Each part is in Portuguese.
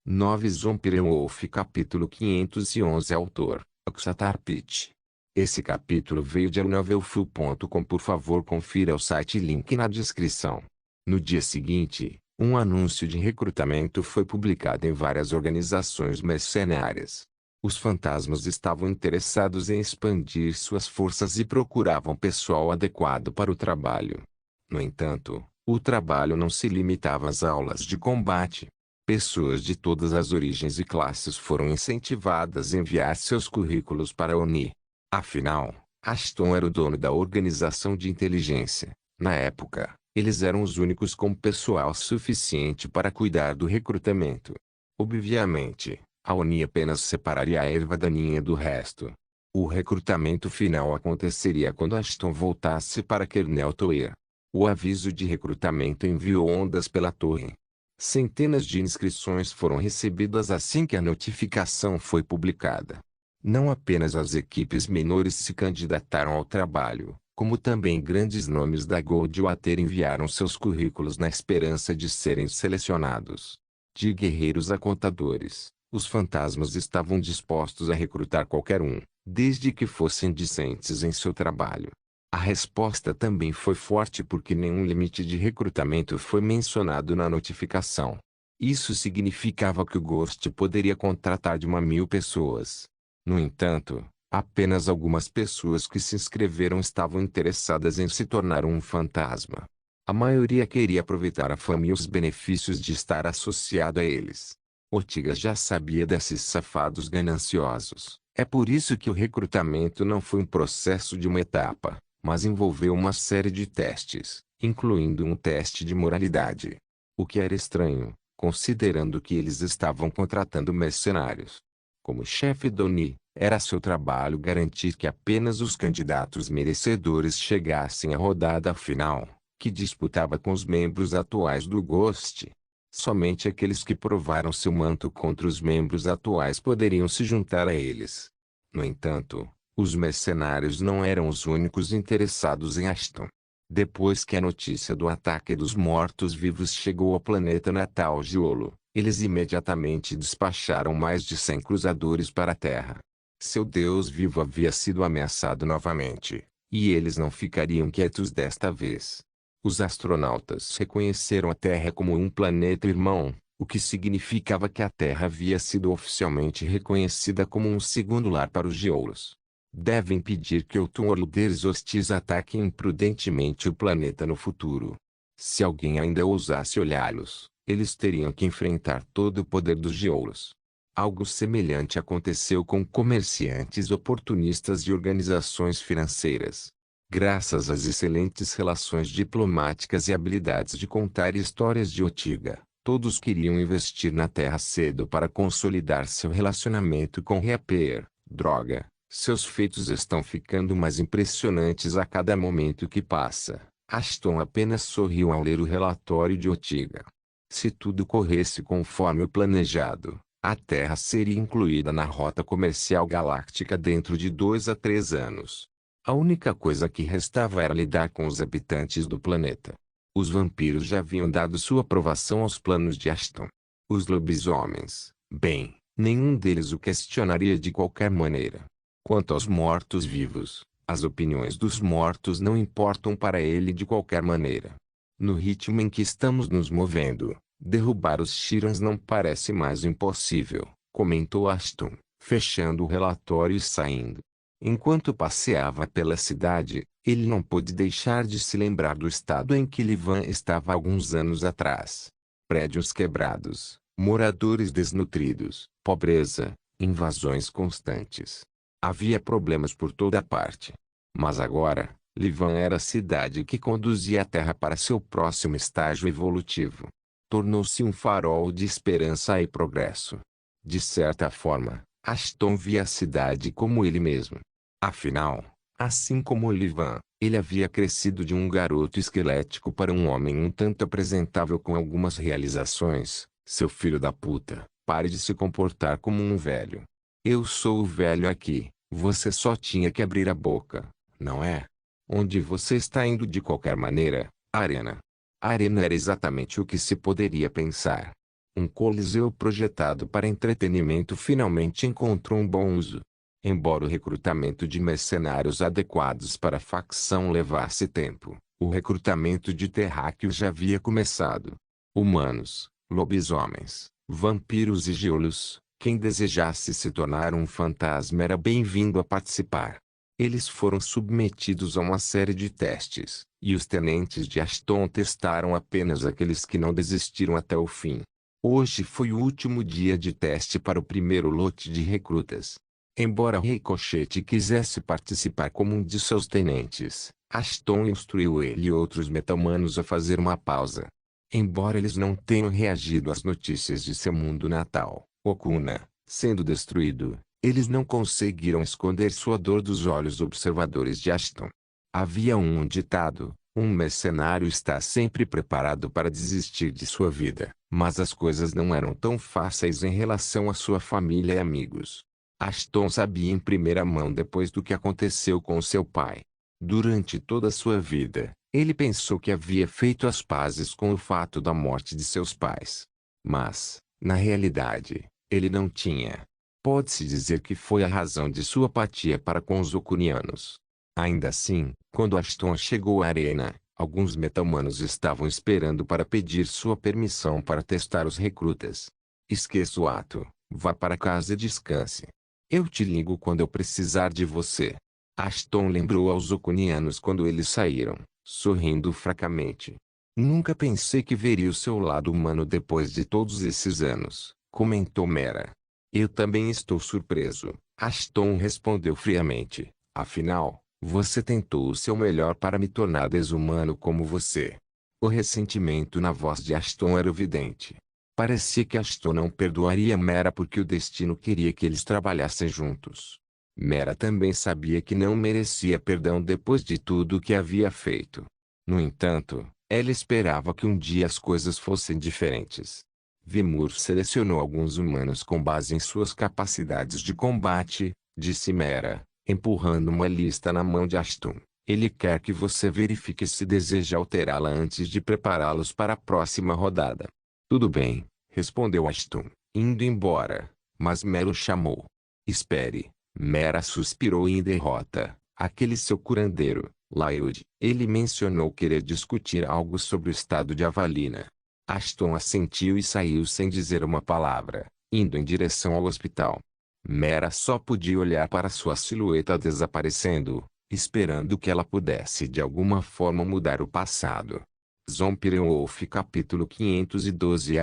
9 Zombie Wolf capítulo 511 Autor, Akshatar Pitt. Esse capítulo veio de novelfu.com. Por favor confira o site, link na descrição. No dia seguinte, um anúncio de recrutamento foi publicado em várias organizações mercenárias. Os fantasmas estavam interessados em expandir suas forças e procuravam pessoal adequado para o trabalho. No entanto, o trabalho não se limitava às aulas de combate. Pessoas de todas as origens e classes foram incentivadas a enviar seus currículos para a ONI. Afinal, Ashton era o dono da organização de inteligência. Na época, eles eram os únicos com pessoal suficiente para cuidar do recrutamento. Obviamente, a ONI apenas separaria a erva daninha do resto. O recrutamento final aconteceria quando Ashton voltasse para Kernel Tower. O aviso de recrutamento enviou ondas pela torre. Centenas de inscrições foram recebidas assim que a notificação foi publicada. Não apenas as equipes menores se candidataram ao trabalho, como também grandes nomes da Goldwater enviaram seus currículos na esperança de serem selecionados. De guerreiros a contadores, os fantasmas estavam dispostos a recrutar qualquer um, desde que fossem decentes em seu trabalho. A resposta também foi forte porque nenhum limite de recrutamento foi mencionado na notificação. Isso significava que o Ghost poderia contratar de 1.000 pessoas. No entanto, apenas algumas pessoas que se inscreveram estavam interessadas em se tornar um fantasma. A maioria queria aproveitar a fama e os benefícios de estar associado a eles. Ortiga já sabia desses safados gananciosos. É por isso que o recrutamento não foi um processo de uma etapa, mas envolveu uma série de testes, incluindo um teste de moralidade. O que era estranho, considerando que eles estavam contratando mercenários. Como chefe da ONI, era seu trabalho garantir que apenas os candidatos merecedores chegassem à rodada final, que disputava com os membros atuais do Ghost. Somente aqueles que provaram seu manto contra os membros atuais poderiam se juntar a eles. No entanto, os mercenários não eram os únicos interessados em Ashton. Depois que a notícia do ataque dos mortos-vivos chegou ao planeta natal Giolo, eles imediatamente despacharam mais de 100 cruzadores para a Terra. Seu deus vivo havia sido ameaçado novamente, e eles não ficariam quietos desta vez. Os astronautas reconheceram a Terra como um planeta irmão, o que significava que a Terra havia sido oficialmente reconhecida como um segundo lar para os Giolos. Devem impedir que líderes hostis ataquem imprudentemente o planeta no futuro. Se alguém ainda ousasse olhá-los, eles teriam que enfrentar todo o poder dos Giolos. Algo semelhante aconteceu com comerciantes oportunistas e organizações financeiras. Graças às excelentes relações diplomáticas e habilidades de contar histórias de Ortiga, todos queriam investir na Terra cedo para consolidar seu relacionamento com Reaper. Droga, seus feitos estão ficando mais impressionantes a cada momento que passa. Ashton apenas sorriu ao ler o relatório de Ortiga. Se tudo corresse conforme o planejado, a Terra seria incluída na rota comercial galáctica dentro de 2 a 3 anos. A única coisa que restava era lidar com os habitantes do planeta. Os vampiros já haviam dado sua aprovação aos planos de Ashton. Os lobisomens, bem, nenhum deles o questionaria de qualquer maneira. Quanto aos mortos-vivos, as opiniões dos mortos não importam para ele de qualquer maneira. No ritmo em que estamos nos movendo, derrubar os Shirans não parece mais impossível, comentou Ashton, fechando o relatório e saindo. Enquanto passeava pela cidade, ele não pôde deixar de se lembrar do estado em que Livan estava alguns anos atrás. Prédios quebrados, moradores desnutridos, pobreza, invasões constantes. Havia problemas por toda parte. Mas agora, Livan era a cidade que conduzia a Terra para seu próximo estágio evolutivo. Tornou-se um farol de esperança e progresso. De certa forma, Ashton via a cidade como ele mesmo. Afinal, assim como Livan, ele havia crescido de um garoto esquelético para um homem um tanto apresentável com algumas realizações. Seu filho da puta, pare de se comportar como um velho. Eu sou o velho aqui, você só tinha que abrir a boca, não é? Onde você está indo de qualquer maneira, Arena? A Arena era exatamente o que se poderia pensar. Um coliseu projetado para entretenimento finalmente encontrou um bom uso. Embora o recrutamento de mercenários adequados para a facção levasse tempo, o recrutamento de terráqueos já havia começado. Humanos, lobisomens, vampiros e geolos, quem desejasse se tornar um fantasma era bem-vindo a participar. Eles foram submetidos a uma série de testes, e os tenentes de Ashton testaram apenas aqueles que não desistiram até o fim. Hoje foi o último dia de teste para o primeiro lote de recrutas. Embora Ricochet quisesse participar como um de seus tenentes, Ashton instruiu ele e outros metahumanos a fazer uma pausa. Embora eles não tenham reagido às notícias de seu mundo natal, Okuna, sendo destruído, eles não conseguiram esconder sua dor dos olhos observadores de Ashton. Havia um ditado: um mercenário está sempre preparado para desistir de sua vida, mas as coisas não eram tão fáceis em relação à sua família e amigos. Ashton sabia em primeira mão depois do que aconteceu com seu pai. Durante toda a sua vida, ele pensou que havia feito as pazes com o fato da morte de seus pais. Mas, na realidade, ele não tinha. Pode-se dizer que foi a razão de sua apatia para com os Okunianos. Ainda assim, quando Ashton chegou à arena, alguns metahumanos estavam esperando para pedir sua permissão para testar os recrutas. Esqueça o ato, vá para casa e descanse. Eu te ligo quando eu precisar de você. Ashton lembrou aos Okunianos quando eles saíram, sorrindo fracamente. Nunca pensei que veria o seu lado humano depois de todos esses anos, comentou Mera. Eu também estou surpreso, Ashton respondeu friamente. Afinal, você tentou o seu melhor para me tornar desumano como você. O ressentimento na voz de Ashton era evidente. Parecia que Ashton não perdoaria Mera porque o destino queria que eles trabalhassem juntos. Mera também sabia que não merecia perdão depois de tudo o que havia feito. No entanto, ela esperava que um dia as coisas fossem diferentes. Vimur selecionou alguns humanos com base em suas capacidades de combate, disse Mera, empurrando uma lista na mão de Ashton. Ele quer que você verifique se deseja alterá-la antes de prepará-los para a próxima rodada. Tudo bem, respondeu Ashton, indo embora, mas Mera o chamou. Espere. Mera suspirou em derrota. Aquele seu curandeiro, Laird. Ele mencionou querer discutir algo sobre o estado de Avalina. Ashton assentiu e saiu sem dizer uma palavra, indo em direção ao hospital. Mera só podia olhar para sua silhueta desaparecendo, esperando que ela pudesse de alguma forma mudar o passado. Zombie Wolf capítulo 512.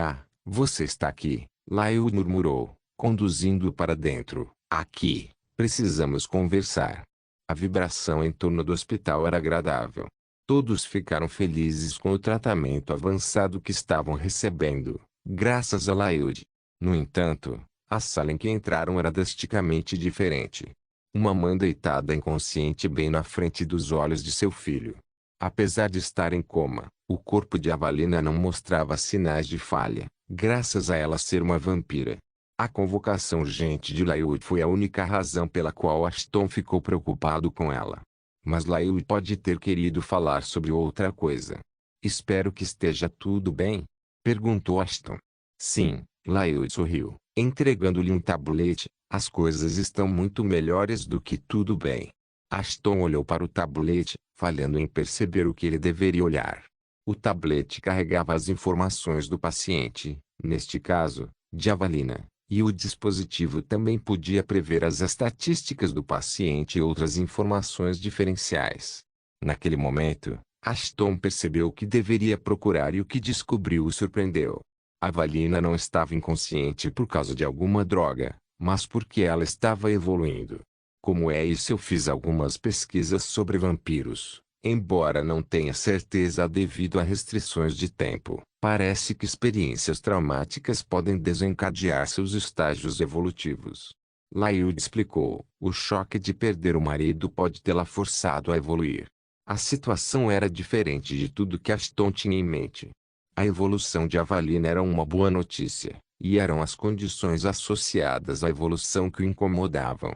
Você está aqui, Laird murmurou, conduzindo-o para dentro. Aqui. Precisamos conversar. A vibração em torno do hospital era agradável. Todos ficaram felizes com o tratamento avançado que estavam recebendo, graças a Laird. No entanto, a sala em que entraram era drasticamente diferente. Uma mãe deitada inconsciente bem na frente dos olhos de seu filho. Apesar de estar em coma, o corpo de Avalina não mostrava sinais de falha, graças a ela ser uma vampira. A convocação urgente de Laird foi a única razão pela qual Ashton ficou preocupado com ela. Mas Laird pode ter querido falar sobre outra coisa. Espero que esteja tudo bem? Perguntou Ashton. Sim, Laird sorriu, entregando-lhe um tabulete. As coisas estão muito melhores do que tudo bem. Ashton olhou para o tabulete, falhando em perceber o que ele deveria olhar. O tablete carregava as informações do paciente, neste caso, de Avalina. E o dispositivo também podia prever as estatísticas do paciente e outras informações diferenciais. Naquele momento, Ashton percebeu o que deveria procurar e o que descobriu o surpreendeu. Avalina não estava inconsciente por causa de alguma droga, mas porque ela estava evoluindo. Como é isso? Eu fiz algumas pesquisas sobre vampiros, embora não tenha certeza devido a restrições de tempo. Parece que experiências traumáticas podem desencadear seus estágios evolutivos. Laird explicou, o choque de perder o marido pode tê-la forçado a evoluir. A situação era diferente de tudo que Ashton tinha em mente. A evolução de Avalina era uma boa notícia, e eram as condições associadas à evolução que o incomodavam.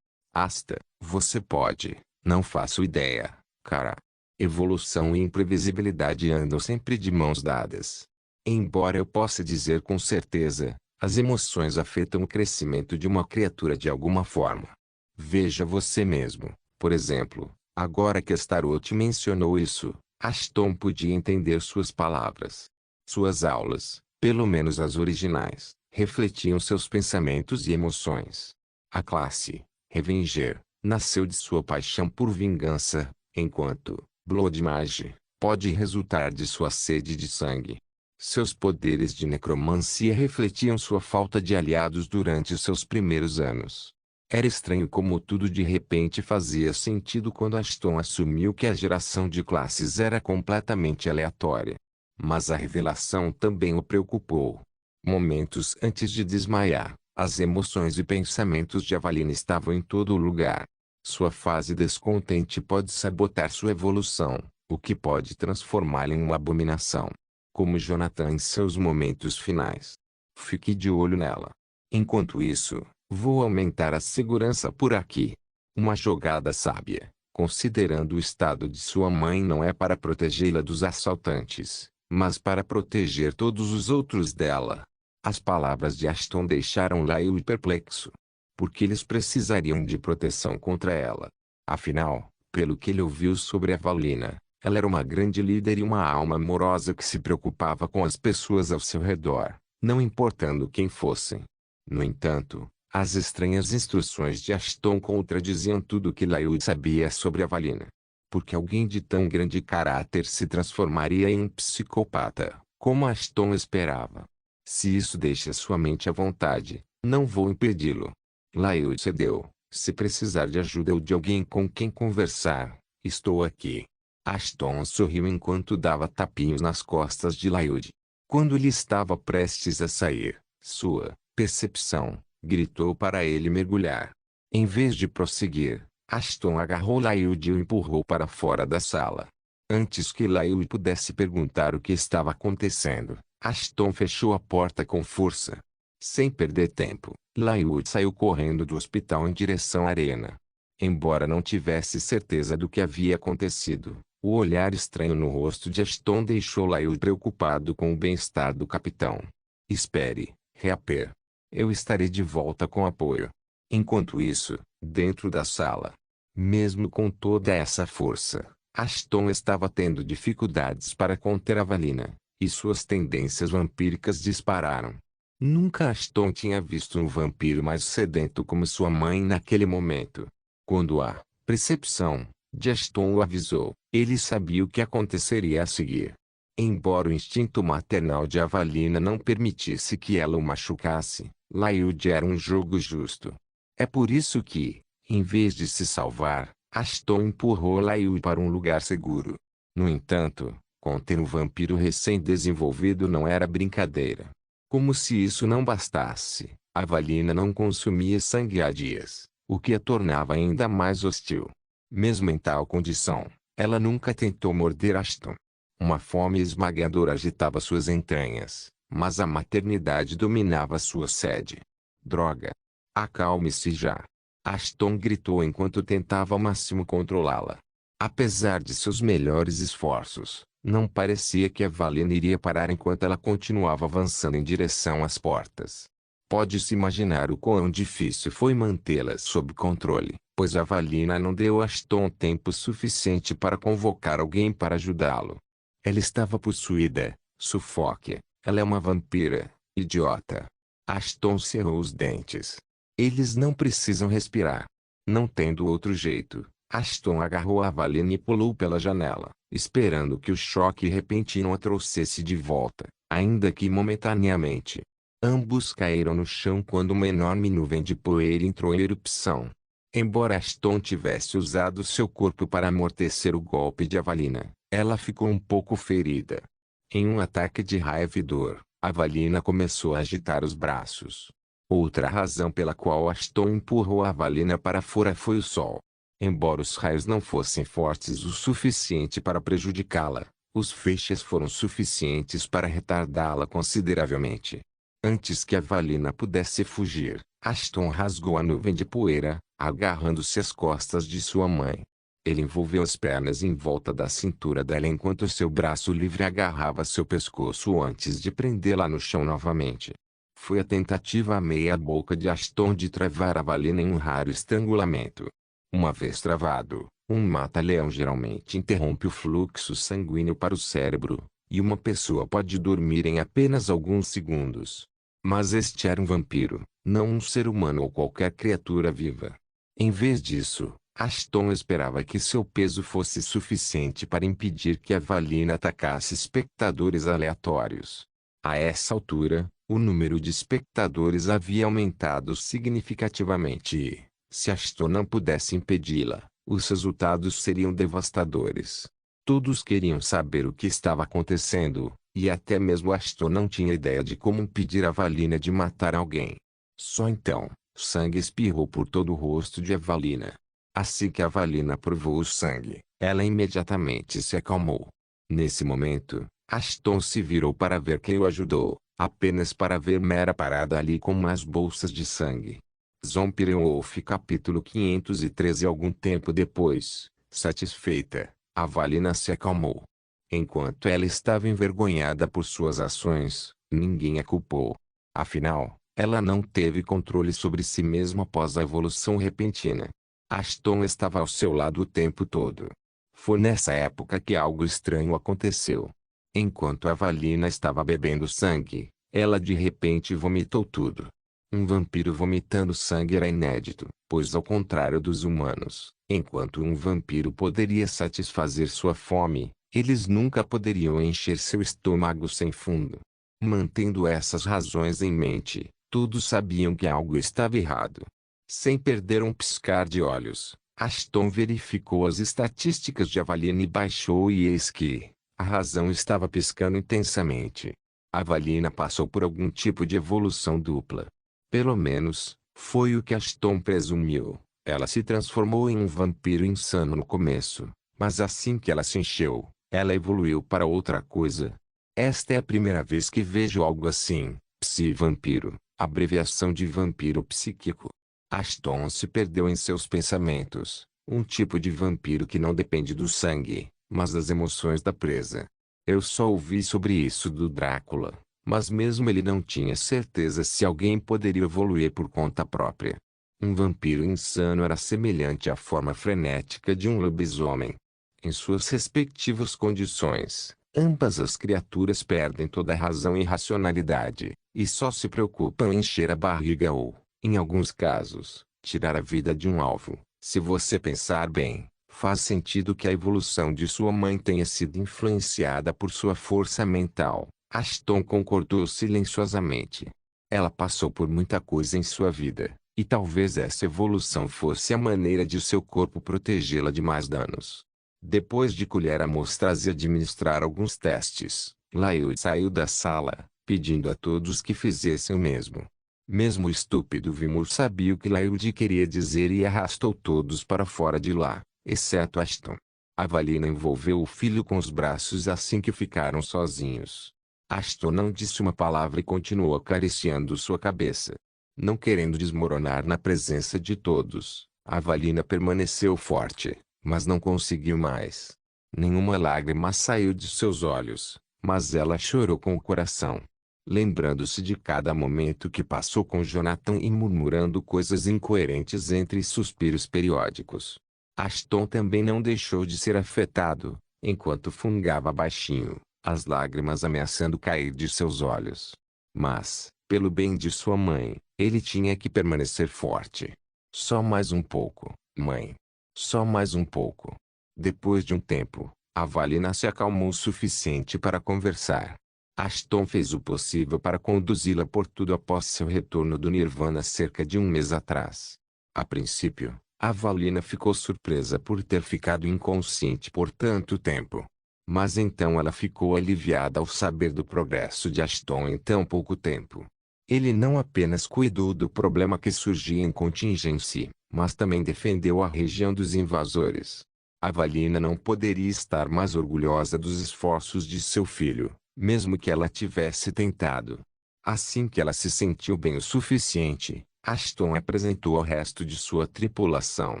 Asta, você pode, não faço ideia, cara. Evolução e imprevisibilidade andam sempre de mãos dadas. Embora eu possa dizer com certeza, as emoções afetam o crescimento de uma criatura de alguma forma. Veja você mesmo, por exemplo, agora que Starot mencionou isso, Ashton podia entender suas palavras. Suas aulas, pelo menos as originais, refletiam seus pensamentos e emoções. A classe, Revenger, nasceu de sua paixão por vingança, enquanto Blood Mage pode resultar de sua sede de sangue. Seus poderes de necromancia refletiam sua falta de aliados durante os seus primeiros anos. Era estranho como tudo de repente fazia sentido quando Ashton assumiu que a geração de classes era completamente aleatória. Mas a revelação também o preocupou. Momentos antes de desmaiar, as emoções e pensamentos de Avalina estavam em todo lugar. Sua fase descontente pode sabotar sua evolução, o que pode transformá-la em uma abominação. Como Jonathan em seus momentos finais. Fique de olho nela. Enquanto isso, vou aumentar a segurança por aqui. Uma jogada sábia, considerando o estado de sua mãe, não é para protegê-la dos assaltantes, mas para proteger todos os outros dela. As palavras de Ashton deixaram Lyle perplexo. Porque eles precisariam de proteção contra ela. Afinal, pelo que ele ouviu sobre Avalina, ela era uma grande líder e uma alma amorosa que se preocupava com as pessoas ao seu redor, não importando quem fossem. No entanto, as estranhas instruções de Ashton contradiziam tudo o que Lyle sabia sobre Avalina. Porque alguém de tão grande caráter se transformaria em um psicopata, como Ashton esperava. Se isso deixa sua mente à vontade, não vou impedi-lo. Lyle cedeu. Se precisar de ajuda ou de alguém com quem conversar, estou aqui. Ashton sorriu enquanto dava tapinhos nas costas de Lyle. Quando ele estava prestes a sair, sua percepção gritou para ele mergulhar. Em vez de prosseguir, Ashton agarrou Lyle e o empurrou para fora da sala. Antes que Lyle pudesse perguntar o que estava acontecendo, Ashton fechou a porta com força. Sem perder tempo, Lyle saiu correndo do hospital em direção à arena. Embora não tivesse certeza do que havia acontecido, o olhar estranho no rosto de Ashton deixou Lyle preocupado com o bem-estar do capitão. Espere, Reaper. Eu estarei de volta com apoio. Enquanto isso, dentro da sala, mesmo com toda essa força, Ashton estava tendo dificuldades para conter Avalina, e suas tendências vampíricas dispararam. Nunca Ashton tinha visto um vampiro mais sedento como sua mãe naquele momento. Quando a percepção de Ashton o avisou, ele sabia o que aconteceria a seguir. Embora o instinto maternal de Avalina não permitisse que ela o machucasse, Lyle era um jogo justo. É por isso que, em vez de se salvar, Ashton empurrou Lyle para um lugar seguro. No entanto, conter um vampiro recém-desenvolvido não era brincadeira. Como se isso não bastasse, Avalina não consumia sangue há dias, o que a tornava ainda mais hostil. Mesmo em tal condição, ela nunca tentou morder Ashton. Uma fome esmagadora agitava suas entranhas, mas a maternidade dominava sua sede. Droga! Acalme-se já! Ashton gritou enquanto tentava ao máximo controlá-la. Apesar de seus melhores esforços, não parecia que Avalina iria parar enquanto ela continuava avançando em direção às portas. Pode-se imaginar o quão difícil foi mantê-la sob controle, pois Avalina não deu a Ashton tempo suficiente para convocar alguém para ajudá-lo. Ela estava possuída. Sufoque. Ela é uma vampira. Idiota. Ashton cerrou os dentes. Eles não precisam respirar. Não tendo outro jeito, Ashton agarrou a Avalina e pulou pela janela, esperando que o choque repentino a trouxesse de volta, ainda que momentaneamente. Ambos caíram no chão quando uma enorme nuvem de poeira entrou em erupção. Embora Ashton tivesse usado seu corpo para amortecer o golpe de Avalina, ela ficou um pouco ferida. Em um ataque de raiva e dor, Avalina começou a agitar os braços. Outra razão pela qual Ashton empurrou a Avalina para fora foi o sol. Embora os raios não fossem fortes o suficiente para prejudicá-la, os feixes foram suficientes para retardá-la consideravelmente. Antes que Avalina pudesse fugir, Ashton rasgou a nuvem de poeira, agarrando-se às costas de sua mãe. Ele envolveu as pernas em volta da cintura dela enquanto seu braço livre agarrava seu pescoço antes de prendê-la no chão novamente. Foi a tentativa meia-boca de Ashton de travar a Valina em um raro estrangulamento. Uma vez travado, um mata-leão geralmente interrompe o fluxo sanguíneo para o cérebro, e uma pessoa pode dormir em apenas alguns segundos. Mas este era um vampiro, não um ser humano ou qualquer criatura viva. Em vez disso, Ashton esperava que seu peso fosse suficiente para impedir que a Valina atacasse espectadores aleatórios. A essa altura, o número de espectadores havia aumentado significativamente e, se Ashton não pudesse impedi-la, os resultados seriam devastadores. Todos queriam saber o que estava acontecendo, e até mesmo Ashton não tinha ideia de como impedir a Valina de matar alguém. Só então, sangue espirrou por todo o rosto de Evalina. Assim que a Valina provou o sangue, ela imediatamente se acalmou. Nesse momento, Ashton se virou para ver quem o ajudou, apenas para ver Mera parada ali com umas bolsas de sangue. Zombie Wolf capítulo 513. Algum tempo depois, satisfeita, a Valina se acalmou. Enquanto ela estava envergonhada por suas ações, ninguém a culpou. Afinal, ela não teve controle sobre si mesma após a evolução repentina. Ashton estava ao seu lado o tempo todo. Foi nessa época que algo estranho aconteceu. Enquanto a Valina estava bebendo sangue, ela de repente vomitou tudo. Um vampiro vomitando sangue era inédito, pois ao contrário dos humanos, enquanto um vampiro poderia satisfazer sua fome, eles nunca poderiam encher seu estômago sem fundo. Mantendo essas razões em mente, todos sabiam que algo estava errado. Sem perder um piscar de olhos, Ashton verificou as estatísticas de Valina e baixou e eis que a razão estava piscando intensamente. A Valina passou por algum tipo de evolução dupla. Pelo menos, foi o que Ashton presumiu. Ela se transformou em um vampiro insano no começo, mas assim que ela se encheu, ela evoluiu para outra coisa. Esta é a primeira vez que vejo algo assim. Psi-vampiro, abreviação de vampiro psíquico. Ashton se perdeu em seus pensamentos. Um tipo de vampiro que não depende do sangue, mas das emoções da presa. Eu só ouvi sobre isso do Drácula, mas mesmo ele não tinha certeza se alguém poderia evoluir por conta própria. Um vampiro insano era semelhante à forma frenética de um lobisomem. Em suas respectivas condições, ambas as criaturas perdem toda a razão e racionalidade, e só se preocupam em encher a barriga ou, em alguns casos, tirar a vida de um alvo. Se você pensar bem, faz sentido que a evolução de sua mãe tenha sido influenciada por sua força mental. Ashton concordou silenciosamente. Ela passou por muita coisa em sua vida, e talvez essa evolução fosse a maneira de seu corpo protegê-la de mais danos. Depois de colher amostras e administrar alguns testes, Lyle saiu da sala, pedindo a todos que fizessem o mesmo. Mesmo o estúpido Vimur sabia o que Lyle queria dizer e arrastou todos para fora de lá, exceto Ashton. A Valina envolveu o filho com os braços assim que ficaram sozinhos. Ashton não disse uma palavra e continuou acariciando sua cabeça. Não querendo desmoronar na presença de todos, a Valina permaneceu forte, mas não conseguiu mais. Nenhuma lágrima saiu de seus olhos, mas ela chorou com o coração. Lembrando-se de cada momento que passou com Jonathan e murmurando coisas incoerentes entre suspiros periódicos. Ashton também não deixou de ser afetado, enquanto fungava baixinho, as lágrimas ameaçando cair de seus olhos. Mas, pelo bem de sua mãe, ele tinha que permanecer forte. Só mais um pouco, mãe. Só mais um pouco. Depois de um tempo, a Valina se acalmou o suficiente para conversar. Ashton fez o possível para conduzi-la por tudo após seu retorno do Nirvana cerca de um mês atrás. A princípio, a Valina ficou surpresa por ter ficado inconsciente por tanto tempo. Mas então ela ficou aliviada ao saber do progresso de Ashton em tão pouco tempo. Ele não apenas cuidou do problema que surgia em contingência, mas também defendeu a região dos invasores. A Valina não poderia estar mais orgulhosa dos esforços de seu filho, mesmo que ela tivesse tentado. Assim que ela se sentiu bem o suficiente, Ashton apresentou ao resto de sua tripulação.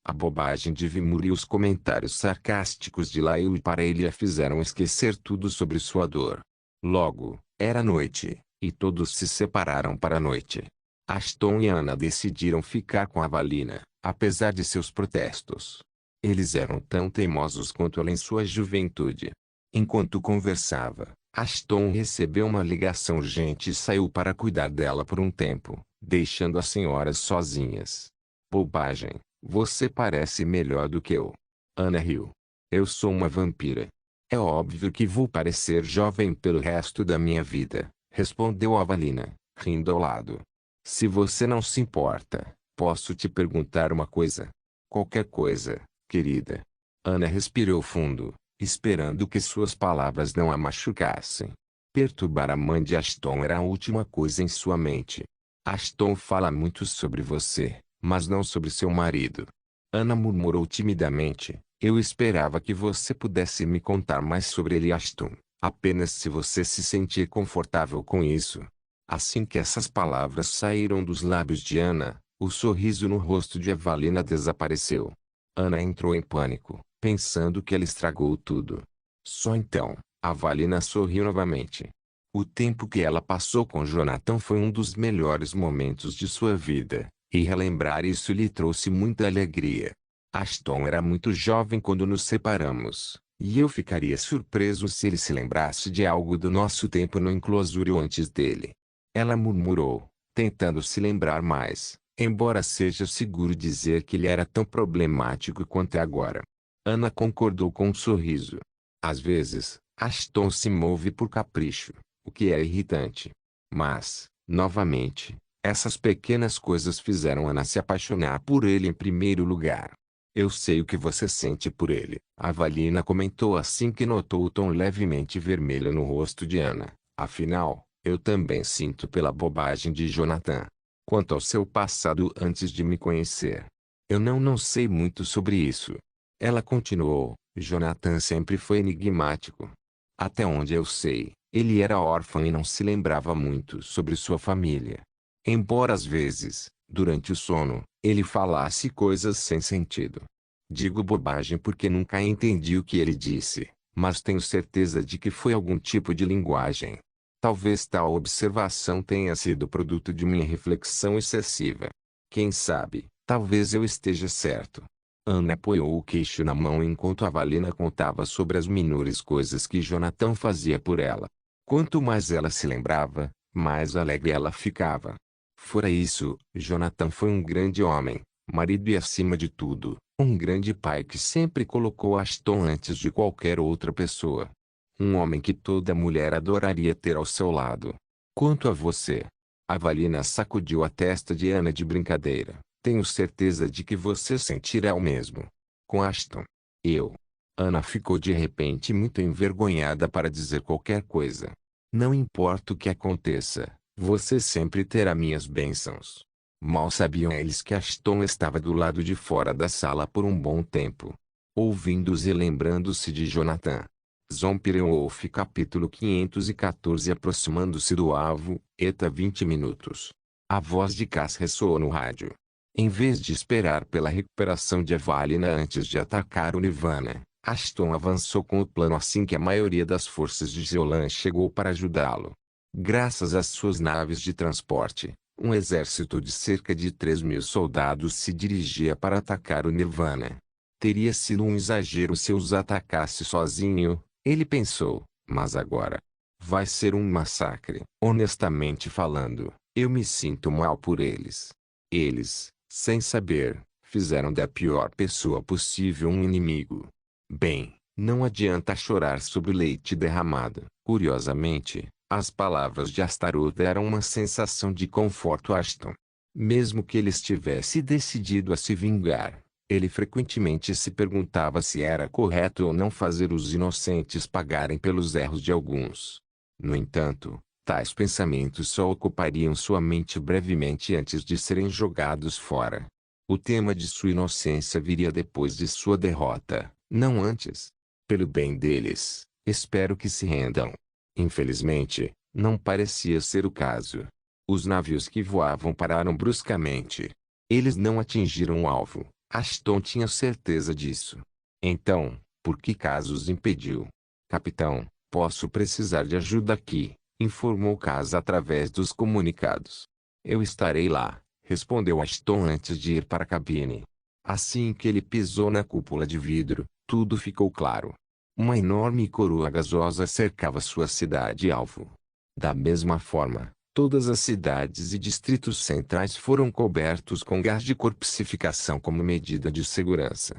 A bobagem de Vimur e os comentários sarcásticos de Lael para ele a fizeram esquecer tudo sobre sua dor. Logo, era noite, e todos se separaram para a noite. Ashton e Anna decidiram ficar com Avalina, apesar de seus protestos. Eles eram tão teimosos quanto ela em sua juventude. Enquanto conversava, Ashton recebeu uma ligação urgente e saiu para cuidar dela por um tempo, deixando as senhoras sozinhas. Bobagem, você parece melhor do que eu. Anna riu. Eu sou uma vampira. É óbvio que vou parecer jovem pelo resto da minha vida, respondeu Avalina, rindo ao lado. Se você não se importa, posso te perguntar uma coisa? Qualquer coisa, querida. Anna respirou fundo, esperando que suas palavras não a machucassem. Perturbar a mãe de Ashton era a última coisa em sua mente. Ashton fala muito sobre você, mas não sobre seu marido. Anna murmurou timidamente. Eu esperava que você pudesse me contar mais sobre ele, Ashton. Apenas se você se sentir confortável com isso. Assim que essas palavras saíram dos lábios de Anna, o sorriso no rosto de Avalina desapareceu. Anna entrou em pânico, pensando que ela estragou tudo. Só então, Avalina sorriu novamente. O tempo que ela passou com Jonathan foi um dos melhores momentos de sua vida, e relembrar isso lhe trouxe muita alegria. Ashton era muito jovem quando nos separamos, e eu ficaria surpreso se ele se lembrasse de algo do nosso tempo no enclosúrio antes dele. Ela murmurou, tentando se lembrar mais, embora seja seguro dizer que ele era tão problemático quanto é agora. Anna concordou com um sorriso. Às vezes, Ashton se move por capricho, o que é irritante. Mas, novamente, essas pequenas coisas fizeram Anna se apaixonar por ele em primeiro lugar. Eu sei o que você sente por ele, Avalina comentou assim que notou o tom levemente vermelho no rosto de Anna. Afinal, eu também sinto pela bobagem de Jonathan. Quanto ao seu passado antes de me conhecer, eu não sei muito sobre isso. Ela continuou, Jonathan sempre foi enigmático. Até onde eu sei, ele era órfão e não se lembrava muito sobre sua família. Embora às vezes, durante o sono, ele falasse coisas sem sentido. Digo bobagem porque nunca entendi o que ele disse, mas tenho certeza de que foi algum tipo de linguagem. Talvez tal observação tenha sido produto de minha reflexão excessiva. Quem sabe, talvez eu esteja certo. Anna apoiou o queixo na mão enquanto Avalina contava sobre as menores coisas que Jonathan fazia por ela. Quanto mais ela se lembrava, mais alegre ela ficava. Fora isso, Jonathan foi um grande homem, marido e acima de tudo, um grande pai que sempre colocou Ashton antes de qualquer outra pessoa. Um homem que toda mulher adoraria ter ao seu lado. Quanto a você, Avalina sacudiu a testa de Anna de brincadeira. Tenho certeza de que você sentirá o mesmo. Com Ashton. Anna ficou de repente muito envergonhada para dizer qualquer coisa. Não importa o que aconteça, você sempre terá minhas bênçãos. Mal sabiam eles que Ashton estava do lado de fora da sala por um bom tempo. Ouvindo-os e lembrando-se de Jonathan. Zombie Wolf capítulo 514 aproximando-se do alvo, eta 20 minutos. A voz de Cass ressoou no rádio. Em vez de esperar pela recuperação de Avalina antes de atacar o Nirvana, Ashton avançou com o plano assim que a maioria das forças de Zeolan chegou para ajudá-lo. Graças às suas naves de transporte, um exército de cerca de 3.000 soldados se dirigia para atacar o Nirvana. Teria sido um exagero se os atacasse sozinho, ele pensou, mas agora vai ser um massacre. Honestamente falando, eu me sinto mal por eles. Eles, sem saber, fizeram da pior pessoa possível um inimigo. Bem, não adianta chorar sobre o leite derramado. Curiosamente, as palavras de Astaroth deram uma sensação de conforto a Ashton. Mesmo que ele estivesse decidido a se vingar, ele frequentemente se perguntava se era correto ou não fazer os inocentes pagarem pelos erros de alguns. No entanto, tais pensamentos só ocupariam sua mente brevemente antes de serem jogados fora. O tema de sua inocência viria depois de sua derrota, não antes. Pelo bem deles, espero que se rendam. Infelizmente, não parecia ser o caso. Os navios que voavam pararam bruscamente. Eles não atingiram o alvo, Ashton tinha certeza disso. Então, por que Kaz os impediu? Capitão, posso precisar de ajuda aqui, informou Kaz através dos comunicados. Eu estarei lá, respondeu Ashton antes de ir para a cabine. Assim que ele pisou na cúpula de vidro, tudo ficou claro. Uma enorme coroa gasosa cercava sua cidade-alvo. Da mesma forma, todas as cidades e distritos centrais foram cobertos com gás de corpsificação como medida de segurança.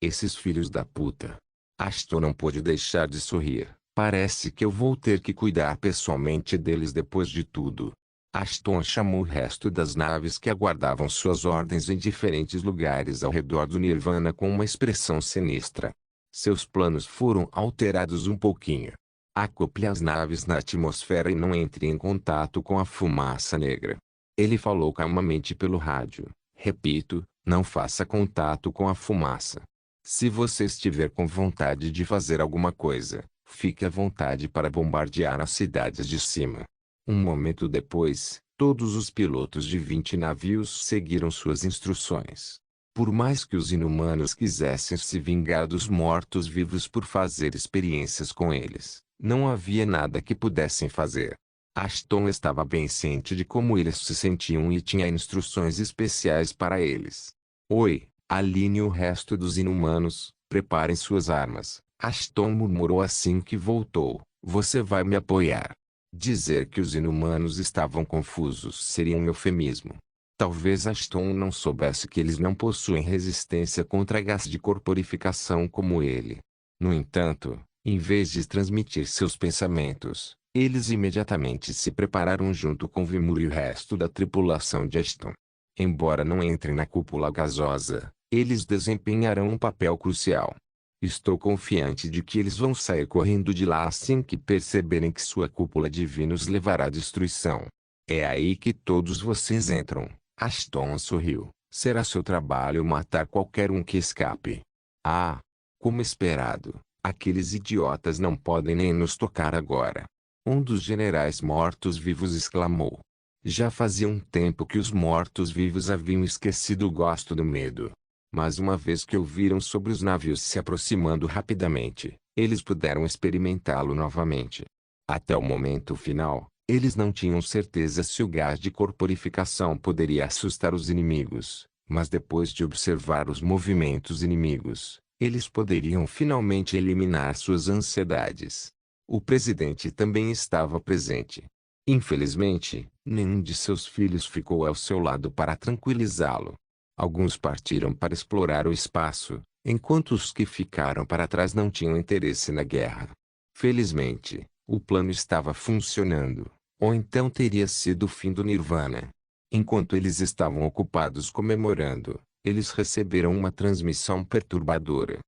Esses filhos da puta. Ashton não pôde deixar de sorrir. Parece que eu vou ter que cuidar pessoalmente deles depois de tudo. Ashton chamou o resto das naves que aguardavam suas ordens em diferentes lugares ao redor do Nirvana com uma expressão sinistra. Seus planos foram alterados um pouquinho. Acople as naves na atmosfera e não entre em contato com a fumaça negra. Ele falou calmamente pelo rádio. Repito, não faça contato com a fumaça. Se você estiver com vontade de fazer alguma coisa, fique à vontade para bombardear as cidades de cima. Um momento depois, todos os pilotos de 20 navios seguiram suas instruções. Por mais que os inumanos quisessem se vingar dos mortos-vivos por fazer experiências com eles, não havia nada que pudessem fazer. Ashton estava bem ciente de como eles se sentiam e tinha instruções especiais para eles. Oi, Aline e o resto dos inumanos, preparem suas armas, Ashton murmurou assim que voltou. Você vai me apoiar. Dizer que os inumanos estavam confusos seria um eufemismo. Talvez Ashton não soubesse que eles não possuem resistência contra gás de corporificação como ele. No entanto, em vez de transmitir seus pensamentos, eles imediatamente se prepararam junto com Vimur e o resto da tripulação de Ashton. Embora não entrem na cúpula gasosa, eles desempenharão um papel crucial. Estou confiante de que eles vão sair correndo de lá assim que perceberem que sua cúpula divina os levará à destruição. É aí que todos vocês entram. Ashton sorriu. Será seu trabalho matar qualquer um que escape. Ah! Como esperado, aqueles idiotas não podem nem nos tocar agora. Um dos generais mortos-vivos exclamou. Já fazia um tempo que os mortos-vivos haviam esquecido o gosto do medo. Mas uma vez que ouviram sobre os navios se aproximando rapidamente, eles puderam experimentá-lo novamente. Até o momento final, eles não tinham certeza se o gás de corporificação poderia assustar os inimigos, mas depois de observar os movimentos inimigos, eles poderiam finalmente eliminar suas ansiedades. O presidente também estava presente. Infelizmente, nenhum de seus filhos ficou ao seu lado para tranquilizá-lo. Alguns partiram para explorar o espaço, enquanto os que ficaram para trás não tinham interesse na guerra. Felizmente, o plano estava funcionando, ou então teria sido o fim do Nirvana. Enquanto eles estavam ocupados comemorando, eles receberam uma transmissão perturbadora.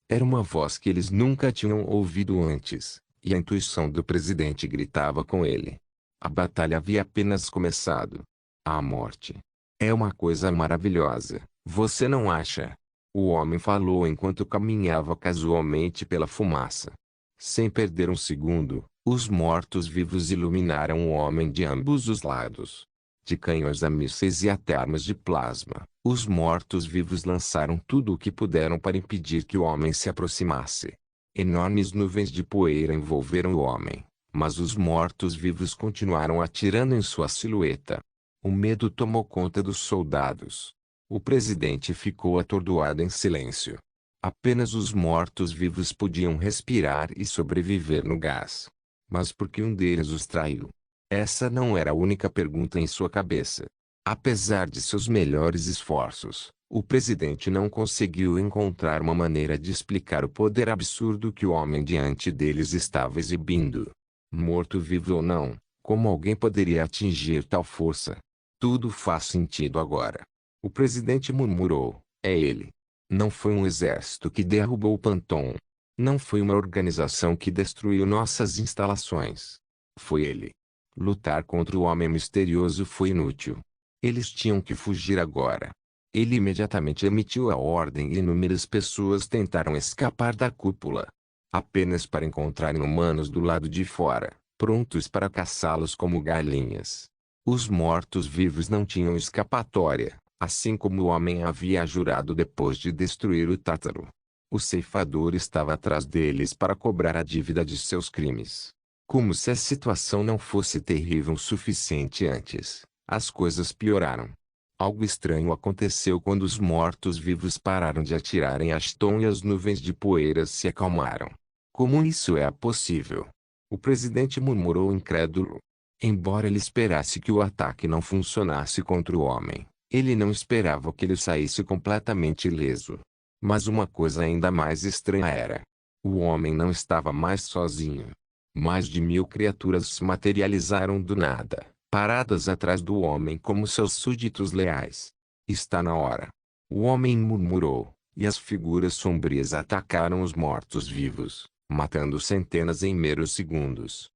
Era uma voz que eles nunca tinham ouvido antes, e a intuição do presidente gritava com ele. A batalha havia apenas começado. A morte. É uma coisa maravilhosa, você não acha? O homem falou enquanto caminhava casualmente pela fumaça. Sem perder um segundo, os mortos-vivos iluminaram o homem de ambos os lados. De canhões a mísseis e até armas de plasma, os mortos-vivos lançaram tudo o que puderam para impedir que o homem se aproximasse. Enormes nuvens de poeira envolveram o homem, mas os mortos-vivos continuaram atirando em sua silhueta. O medo tomou conta dos soldados. O presidente ficou atordoado em silêncio. Apenas os mortos-vivos podiam respirar e sobreviver no gás. Mas por que um deles os traiu? Essa não era a única pergunta em sua cabeça. Apesar de seus melhores esforços, o presidente não conseguiu encontrar uma maneira de explicar o poder absurdo que o homem diante deles estava exibindo. Morto-vivo ou não, como alguém poderia atingir tal força? Tudo faz sentido agora. O presidente murmurou. É ele. Não foi um exército que derrubou o Panton. Não foi uma organização que destruiu nossas instalações. Foi ele. Lutar contra o homem misterioso foi inútil. Eles tinham que fugir agora. Ele imediatamente emitiu a ordem e inúmeras pessoas tentaram escapar da cúpula. Apenas para encontrarem humanos do lado de fora, prontos para caçá-los como galinhas. Os mortos-vivos não tinham escapatória. assim como o homem havia jurado depois de destruir o Tártaro. O ceifador estava atrás deles para cobrar a dívida de seus crimes. Como se a situação não fosse terrível o suficiente antes, as coisas pioraram. Algo estranho aconteceu quando os mortos-vivos pararam de atirar em Ashton e as nuvens de poeira se acalmaram. Como isso é possível? O presidente murmurou incrédulo. Embora ele esperasse que o ataque não funcionasse contra o homem, ele não esperava que ele saísse completamente ileso. Mas uma coisa ainda mais estranha era: o homem não estava mais sozinho. Mais de 1000 criaturas se materializaram do nada, paradas atrás do homem como seus súditos leais. Está na hora. O homem murmurou, e as figuras sombrias atacaram os mortos-vivos, matando centenas em meros segundos.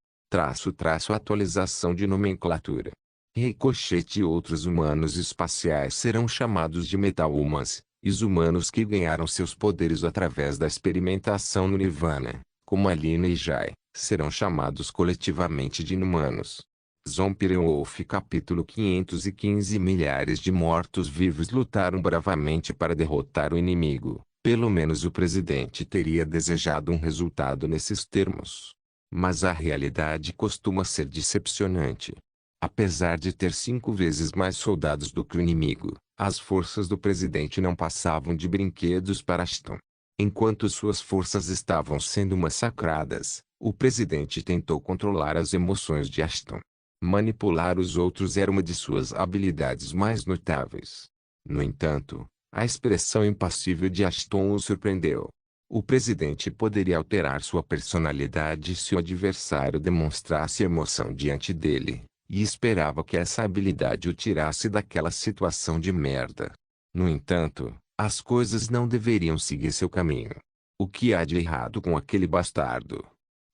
Atualização de nomenclatura. Ricochete e outros humanos espaciais serão chamados de Metal-Humans, e os humanos que ganharam seus poderes através da experimentação no Nirvana, como Alina e Jai, serão chamados coletivamente de Inumanos. Zombie Wolf capítulo 515. Milhares de mortos-vivos lutaram bravamente para derrotar o inimigo. Pelo menos o presidente teria desejado um resultado nesses termos. Mas a realidade costuma ser decepcionante. Apesar de ter 5 vezes mais soldados do que o inimigo, as forças do presidente não passavam de brinquedos para Ashton. Enquanto suas forças estavam sendo massacradas, o presidente tentou controlar as emoções de Ashton. Manipular os outros era uma de suas habilidades mais notáveis. No entanto, a expressão impassível de Ashton o surpreendeu. O presidente poderia alterar sua personalidade se o adversário demonstrasse emoção diante dele, e esperava que essa habilidade o tirasse daquela situação de merda. No entanto, as coisas não deveriam seguir seu caminho. O que há de errado com aquele bastardo?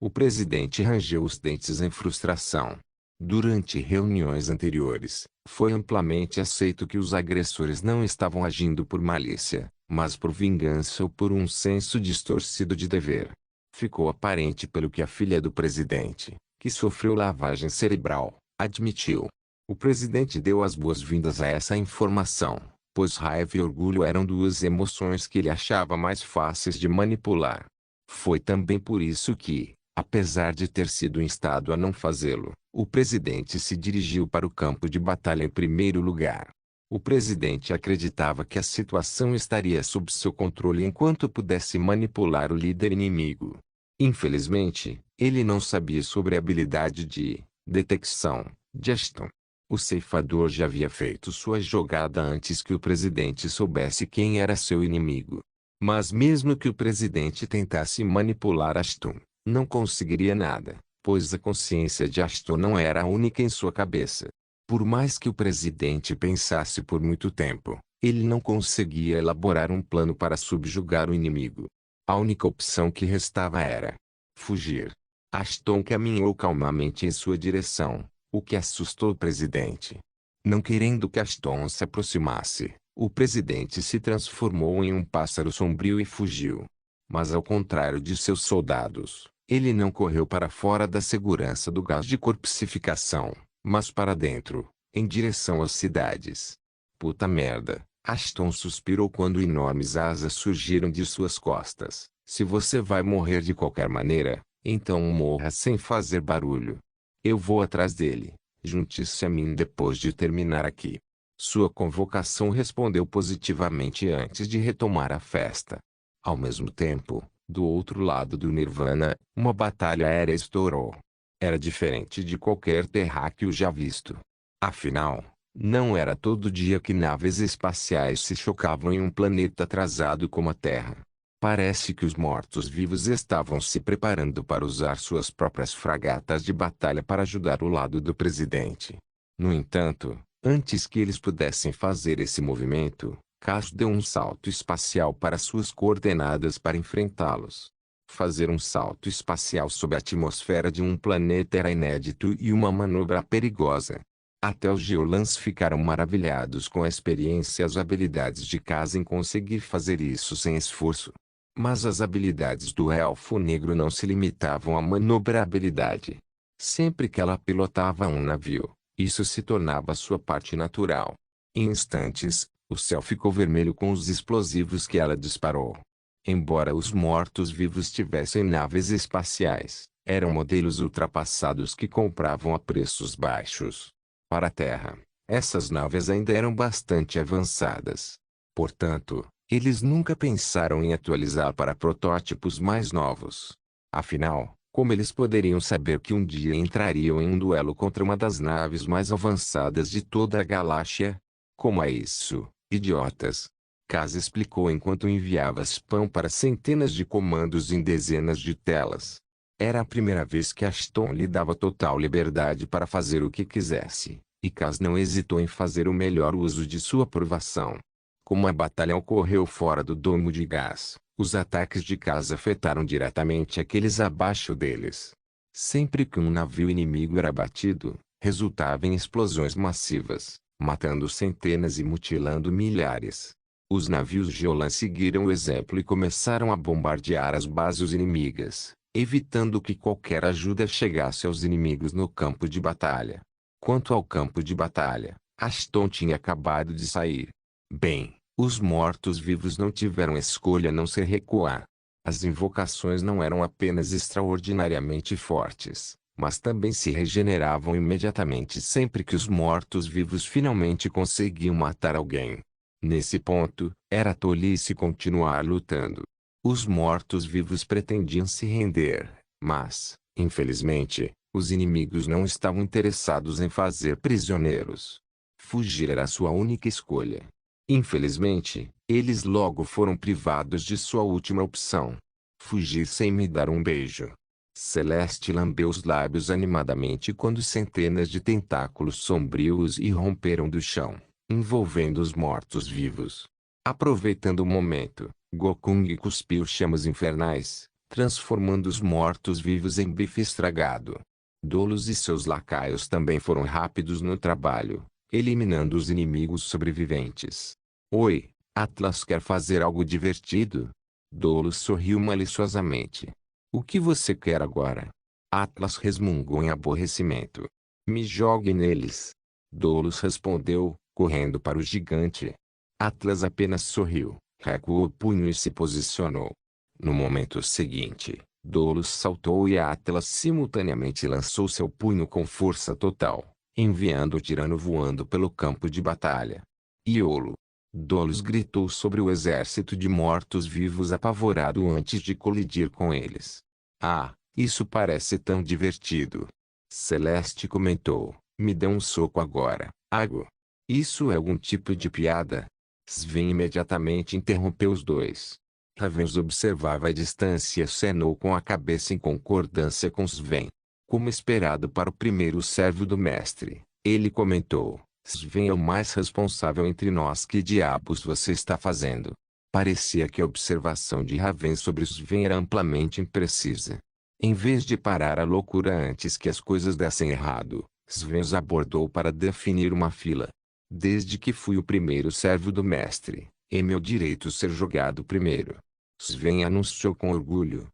O presidente rangeu os dentes em frustração. Durante reuniões anteriores, foi amplamente aceito que os agressores não estavam agindo por malícia, mas por vingança ou por um senso distorcido de dever. Ficou aparente pelo que a filha do presidente, que sofreu lavagem cerebral, admitiu. O presidente deu as boas-vindas a essa informação, pois raiva e orgulho eram duas emoções que ele achava mais fáceis de manipular. Foi também por isso que, apesar de ter sido instado a não fazê-lo, o presidente se dirigiu para o campo de batalha em primeiro lugar. O presidente acreditava que a situação estaria sob seu controle enquanto pudesse manipular o líder inimigo. Infelizmente, ele não sabia sobre a habilidade de detecção de Ashton. O ceifador já havia feito sua jogada antes que o presidente soubesse quem era seu inimigo. Mas mesmo que o presidente tentasse manipular Ashton, não conseguiria nada, pois a consciência de Ashton não era a única em sua cabeça. Por mais que o presidente pensasse por muito tempo, ele não conseguia elaborar um plano para subjugar o inimigo. A única opção que restava era fugir. Ashton caminhou calmamente em sua direção, o que assustou o presidente. Não querendo que Ashton se aproximasse, o presidente se transformou em um pássaro sombrio e fugiu. Mas ao contrário de seus soldados, ele não correu para fora da segurança do gás de corpsificação, mas para dentro, em direção às cidades. Puta merda, Ashton suspirou quando enormes asas surgiram de suas costas. Se você vai morrer de qualquer maneira, então morra sem fazer barulho. Eu vou atrás dele, junte-se a mim depois de terminar aqui. Sua convocação respondeu positivamente antes de retomar a festa. Ao mesmo tempo, do outro lado do Nirvana, uma batalha aérea estourou. Era diferente de qualquer terráqueo já visto. Afinal, não era todo dia que naves espaciais se chocavam em um planeta atrasado como a Terra. Parece que os mortos-vivos estavam se preparando para usar suas próprias fragatas de batalha para ajudar o lado do presidente. No entanto, antes que eles pudessem fazer esse movimento, Cass deu um salto espacial para suas coordenadas para enfrentá-los. Fazer um salto espacial sob a atmosfera de um planeta era inédito e uma manobra perigosa. Até os Geolans ficaram maravilhados com a experiência e as habilidades de Cass em conseguir fazer isso sem esforço. Mas as habilidades do Elfo Negro não se limitavam à manobrabilidade. Sempre que ela pilotava um navio, isso se tornava sua parte natural. Em instantes, O céu ficou vermelho com os explosivos que ela disparou. Embora os mortos-vivos tivessem naves espaciais, eram modelos ultrapassados que compravam a preços baixos. Para a Terra, essas naves ainda eram bastante avançadas. Portanto, eles nunca pensaram em atualizar para protótipos mais novos. Afinal, como eles poderiam saber que um dia entrariam em um duelo contra uma das naves mais avançadas de toda a galáxia? Como é isso, idiotas? Kaz explicou enquanto enviava spam para centenas de comandos em dezenas de telas. Era a primeira vez que Ashton lhe dava total liberdade para fazer o que quisesse, e Kaz não hesitou em fazer o melhor uso de sua aprovação. Como a batalha ocorreu fora do domo de gás, os ataques de Kaz afetaram diretamente aqueles abaixo deles. Sempre que um navio inimigo era abatido, resultava em explosões massivas, matando centenas e mutilando milhares. Os navios Geolan seguiram o exemplo e começaram a bombardear as bases inimigas, evitando que qualquer ajuda chegasse aos inimigos no campo de batalha. Quanto ao campo de batalha, Ashton tinha acabado de sair. Bem, os mortos-vivos não tiveram escolha a não ser recuar. As invocações não eram apenas extraordinariamente fortes, mas também se regeneravam imediatamente sempre que os mortos-vivos finalmente conseguiam matar alguém. Nesse ponto, era tolice continuar lutando. Os mortos-vivos pretendiam se render, mas, infelizmente, os inimigos não estavam interessados em fazer prisioneiros. Fugir era sua única escolha. Infelizmente, eles logo foram privados de sua última opção. Fugir sem me dar um beijo. Celeste lambeu os lábios animadamente quando centenas de tentáculos sombrios irromperam do chão, envolvendo os mortos-vivos. Aproveitando o momento, Gokung cuspiu chamas infernais, transformando os mortos-vivos em bife estragado. Dolos e seus lacaios também foram rápidos no trabalho, eliminando os inimigos sobreviventes. Oi, Atlas quer fazer algo divertido? Dolos sorriu maliciosamente. O que você quer agora? Atlas resmungou em aborrecimento. Me jogue neles. Dolos respondeu, correndo para o gigante. Atlas apenas sorriu, recuou o punho e se posicionou. No momento seguinte, Dolos saltou e Atlas simultaneamente lançou seu punho com força total, enviando o tirano voando pelo campo de batalha. Iolo! Dolos gritou sobre o exército de mortos-vivos apavorado antes de colidir com eles. Ah, isso parece tão divertido. Celeste comentou, me dê um soco agora, Ago. Isso é algum tipo de piada? Sven imediatamente interrompeu os dois. Ravens observava a distância e acenou com a cabeça em concordância com Sven. Como esperado para o primeiro servo do mestre, ele comentou, Sven é o mais responsável entre nós. Que diabos você está fazendo? Parecia que a observação de Raven sobre Sven era amplamente imprecisa. Em vez de parar a loucura antes que as coisas dessem errado, Sven os abordou para definir uma fila. Desde que fui o primeiro servo do mestre, é meu direito ser jogado primeiro. Sven anunciou com orgulho,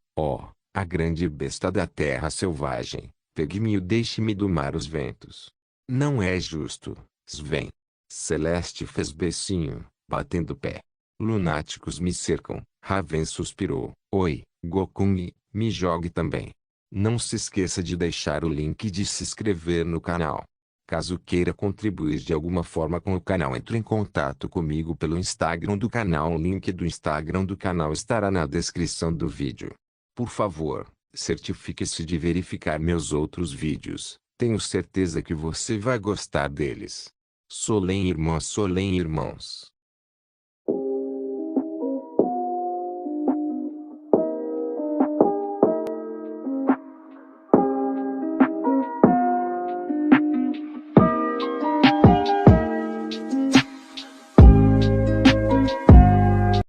a grande besta da terra selvagem, pegue-me e deixe-me domar os ventos. Não é justo, Sven. Celeste fez beicinho, batendo o pé. Lunáticos me cercam. Raven suspirou. Oi, Gokung, me jogue também. Não se esqueça de deixar o link de se inscrever no canal. Caso queira contribuir de alguma forma com o canal, entre em contato comigo pelo Instagram do canal. O link do Instagram do canal estará na descrição do vídeo. Por favor, certifique-se de verificar meus outros vídeos. Tenho certeza que você vai gostar deles. Solem irmãos.